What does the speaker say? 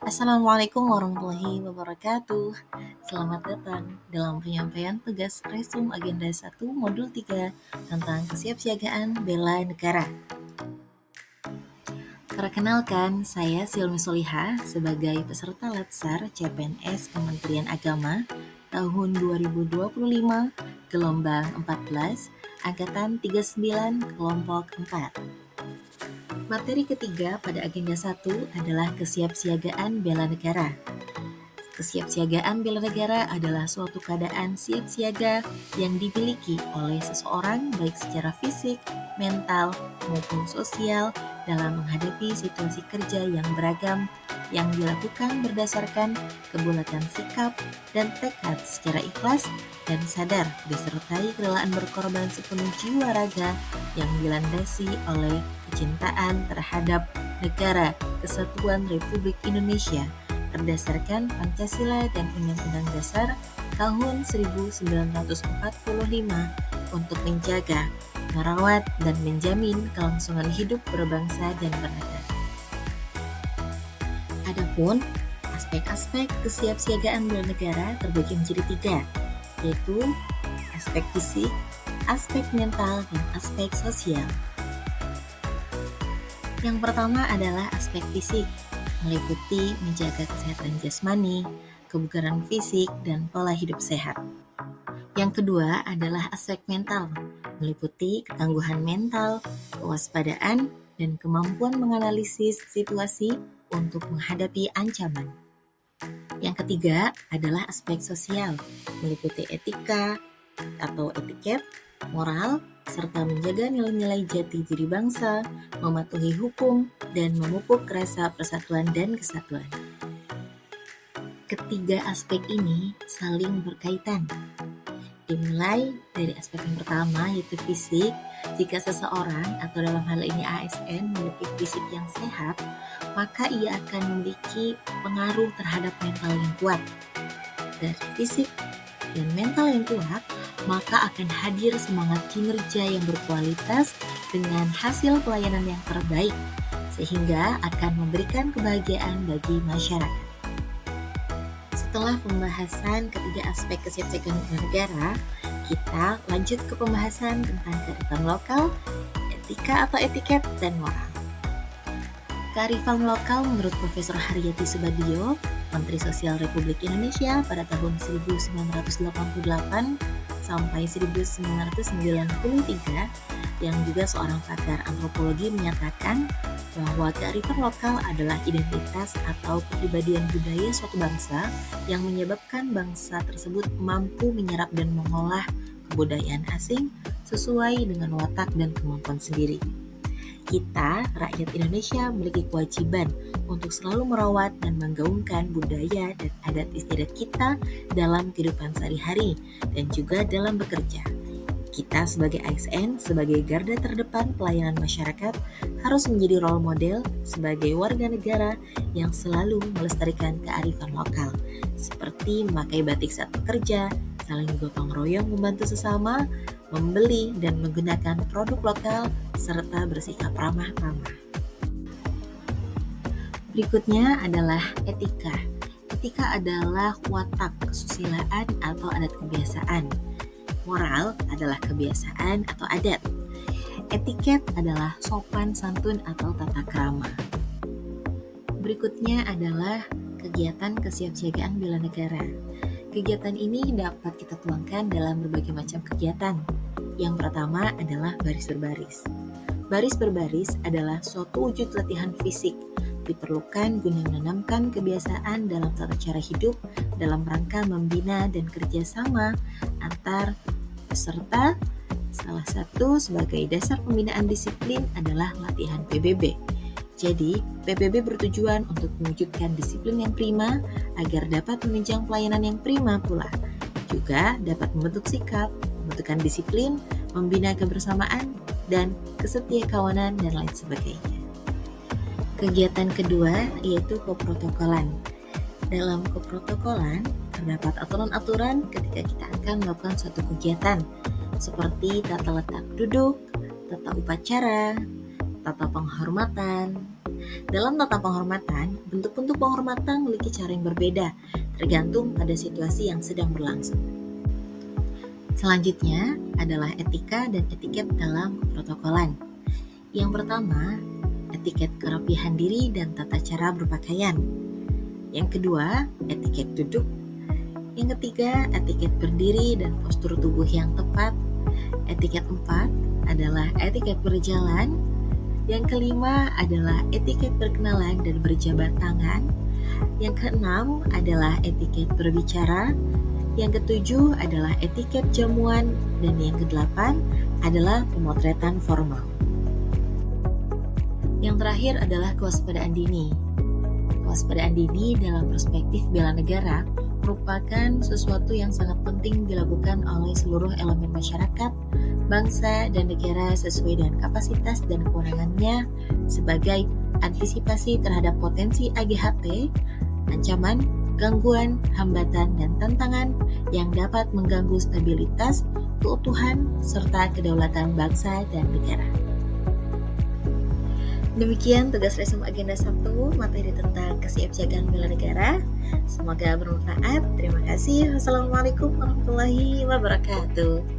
Assalamualaikum warahmatullahi wabarakatuh. Selamat datang dalam penyampaian tugas resum agenda 1 modul 3 tentang kesiapsiagaan bela negara. Perkenalkan, saya Silmi Soliha sebagai peserta Latsar CPNS Kementerian Agama tahun 2025 gelombang 14 angkatan 39 kelompok 4. Materi ketiga pada agenda 1 adalah kesiapsiagaan bela negara. Kesiapsiagaan bela negara adalah suatu keadaan siap siaga yang dimiliki oleh seseorang baik secara fisik, mental, maupun sosial dalam menghadapi situasi kerja yang beragam yang dilakukan berdasarkan kebulatan sikap dan tekad secara ikhlas dan sadar disertai kerelaan berkorban sepenuh jiwa raga yang dilandasi oleh kecintaan terhadap negara Kesatuan Republik Indonesia berdasarkan Pancasila dan Undang-Undang Dasar tahun 1945 untuk menjaga, merawat, dan menjamin kelangsungan hidup berbangsa dan bernegara. Adapun aspek-aspek kesiapsiagaan bela negara terbagi menjadi 3, yaitu aspek fisik, aspek mental, dan aspek sosial. Yang pertama adalah aspek fisik, meliputi menjaga kesehatan jasmani, kebugaran fisik, dan pola hidup sehat. Yang kedua adalah aspek mental, meliputi ketangguhan mental, kewaspadaan, dan kemampuan menganalisis situasi untuk menghadapi ancaman. Yang ketiga adalah aspek sosial, meliputi etika atau etiket, moral, serta menjaga nilai-nilai jati diri bangsa, mematuhi hukum, dan memupuk rasa persatuan dan kesatuan. Ketiga aspek ini saling berkaitan. Dimulai dari aspek yang pertama, yaitu fisik. Jika seseorang, atau dalam hal ini ASN, memiliki fisik yang sehat, maka ia akan memiliki pengaruh terhadap mental yang kuat. Dari fisik dan mental yang kuat, maka akan hadir semangat kinerja yang berkualitas dengan hasil pelayanan yang terbaik, sehingga akan memberikan kebahagiaan bagi masyarakat. Setelah pembahasan ketiga aspek kesiapsiagaan negara, kita lanjut ke pembahasan tentang kearifan lokal, etika atau etiket, dan moral. Kearifan lokal menurut Profesor Haryati Soebadio, Menteri Sosial Republik Indonesia pada tahun 1988 sampai 1993, yang juga seorang pakar antropologi, menyatakan bahwa kearifan lokal adalah identitas atau kepribadian budaya suatu bangsa yang menyebabkan bangsa tersebut mampu menyerap dan mengolah kebudayaan asing sesuai dengan watak dan kemampuan sendiri. Kita, rakyat Indonesia, memiliki kewajiban untuk selalu merawat dan menggaungkan budaya dan adat istiadat kita dalam kehidupan sehari-hari dan juga dalam bekerja. Kita sebagai ASN, sebagai garda terdepan pelayanan masyarakat, harus menjadi role model sebagai warga negara yang selalu melestarikan kearifan lokal, seperti memakai batik saat bekerja, saling gotong royong membantu sesama, membeli dan menggunakan produk lokal, serta bersikap ramah-tamah. Berikutnya adalah etika. Etika adalah watak kesusilaan atau adat kebiasaan. Moral adalah kebiasaan atau adat. Etiket adalah sopan santun atau tata krama. Berikutnya adalah kegiatan kesiapsiagaan bela negara. Kegiatan ini dapat kita tuangkan dalam berbagai macam kegiatan. Yang pertama adalah baris berbaris. Baris berbaris adalah suatu wujud latihan fisik, diperlukan guna menanamkan kebiasaan dalam tata cara hidup dalam rangka membina dan kerjasama antar peserta. Salah satu sebagai dasar pembinaan disiplin adalah latihan PBB. Jadi, PBB bertujuan untuk mewujudkan disiplin yang prima agar dapat menunjang pelayanan yang prima pula. Juga dapat membentuk sikap, membentukkan disiplin, membina kebersamaan, dan kesetiakawanan, dan lain sebagainya. Kegiatan kedua yaitu keprotokolan. Dalam keprotokolan, terdapat aturan-aturan ketika kita akan melakukan suatu kegiatan, seperti tata letak duduk, tata upacara, tata penghormatan, Dalam tata penghormatan, bentuk-bentuk penghormatan memiliki cara yang berbeda, tergantung pada situasi yang sedang berlangsung. Selanjutnya adalah etika dan etiket dalam protokolan. Yang pertama, etiket kerapihan diri dan tata cara berpakaian. Yang kedua, etiket duduk. Yang ketiga, etiket berdiri dan postur tubuh yang tepat. Etiket 4 adalah etiket berjalan. Yang kelima adalah etiket berkenalan dan berjabat tangan. Yang keenam adalah etiket berbicara. Yang ketujuh adalah etiket jamuan. Dan yang kedelapan adalah pemotretan formal. Yang terakhir adalah kewaspadaan dini. Kewaspadaan dini dalam perspektif bela negara merupakan sesuatu yang sangat penting dilakukan oleh seluruh elemen masyarakat, bangsa, dan negara sesuai dengan kapasitas dan kewenangannya sebagai antisipasi terhadap potensi AGHT, ancaman, gangguan, hambatan, dan tantangan yang dapat mengganggu stabilitas, keutuhan, serta kedaulatan bangsa dan negara. Demikian tugas resume agenda 1, materi tentang kesiapsiagaan bela negara. Semoga bermanfaat. Terima kasih. Wassalamualaikum warahmatullahi wabarakatuh.